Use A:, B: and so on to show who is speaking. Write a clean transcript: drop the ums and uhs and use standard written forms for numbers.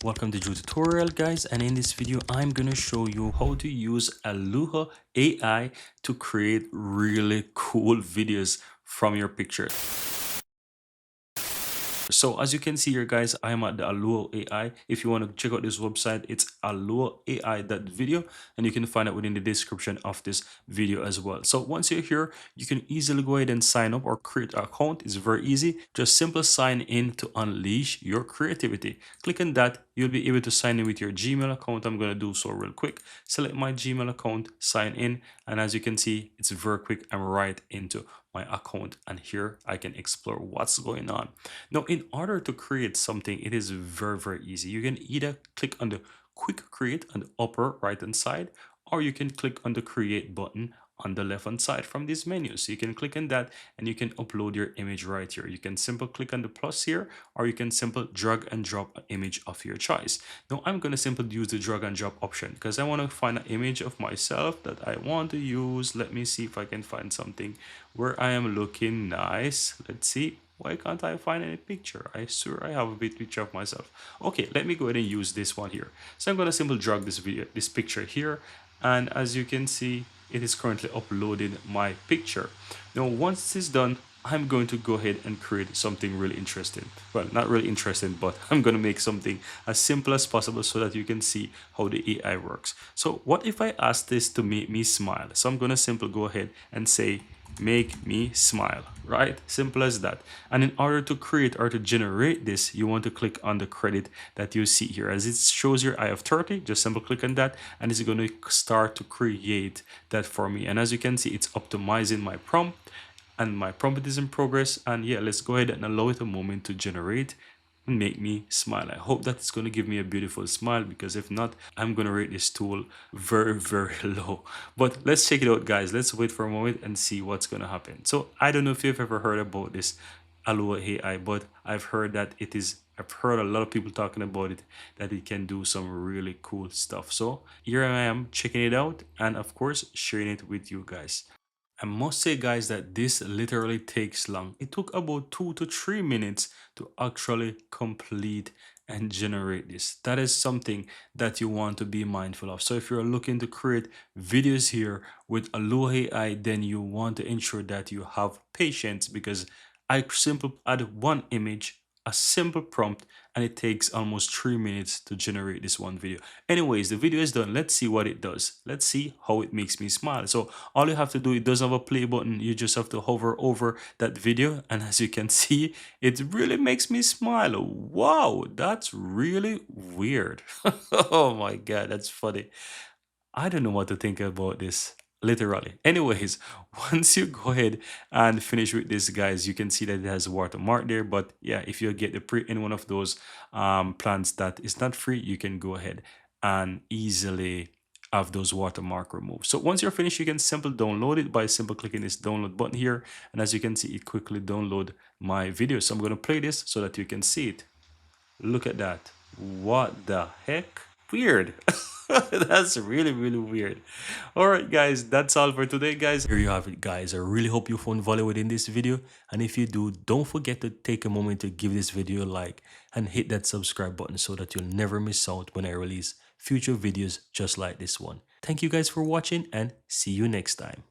A: Welcome to Drew Tutorial, guys, and in this video I'm gonna show you how to use Hailuo AI to create really cool videos from your pictures. So as you can see here, guys, I am at the Hailuo AI. If you want to check out this website, it's hailuoai.video, and you can find it within the description of this video as well. So once you're here, you can easily go ahead and sign up or create an account. It's very easy. Just simply sign in to unleash your creativity. Click on that. You'll be able to sign in with your Gmail account. I'm going to do so real quick. Select my Gmail account, sign in, and as you can see, it's very quick. I'm right into my account, and here I can explore what's going on. Now, in order to create something, it is very easy. You can either click on the quick create on the upper right hand side, or you can click on the create button on the left hand side from this menu. So you can click on that and you can upload your image right here. You can simply click on the plus here, or you can simply drag and drop an image of your choice. Now I'm going to simply use the drag and drop option because I want to find an image of myself that I want to use. Let me see if I can find something where I am looking nice. Let's see. Why can't I find any picture? I swear I have a bit picture of myself. Okay, let me go ahead and use this one here. So I'm going to simply drag this picture here, and as you can see, it is currently uploaded my picture. Now once this is done, I'm going to go ahead and create something really interesting. Well, not really interesting, but I'm going to make something as simple as possible so that you can see how the AI works. So what if I ask this to make me smile? So I'm going to simply go ahead and say, make me smile, right? Simple as that. And in order to create or to generate this, you want to click on the credit that you see here. As it shows here, I have 30, just simply click on that and it's going to start to create that for me. And as you can see, it's optimizing my prompt, and my prompt is in progress. And yeah, let's go ahead and allow it a moment to generate and make me smile. I hope that it's going to give me a beautiful smile, because if not, I'm going to rate this tool very low. But let's check it out, guys. Let's wait for a moment and see what's going to happen. So I don't know if you've ever heard about this Hailuo AI, but I've heard that I've heard a lot of people talking about it, that it can do some really cool stuff. So here I am checking it out, and of course sharing it with you guys. I must say, guys, that this literally takes long. It took about 2 to 3 minutes to actually complete and generate this. That is something that you want to be mindful of. So if you're looking to create videos here with Hailuo AI, then you want to ensure that you have patience, because I simply add one image, a simple prompt, and it takes almost 3 minutes to generate this one video. Anyways, the video is done. Let's see what it does. Let's see how it makes me smile. So all you have to do, it doesn't have a play button. You just have to hover over that video, and as you can see, it really makes me smile. Wow, that's really weird. Oh my god, that's funny. I don't know what to think about this, literally. Anyways, once you go ahead and finish with this, guys, you can see that it has a watermark there. But yeah, if you get the pre in one of those plans that is not free, you can go ahead and easily have those watermark removed. So once you're finished, you can simply download it by simply clicking this download button here. And as you can see, it quickly download my video. So I'm going to play this so that you can see it. Look at that. What the heck? Weird. That's really weird. All right, guys, that's all for today, guys. Here you have it, guys. I really hope you found value within this video, and if you do, don't forget to take a moment to give this video a like and hit that subscribe button so that you'll never miss out when I release future videos just like this one. Thank you guys for watching, and see you next time.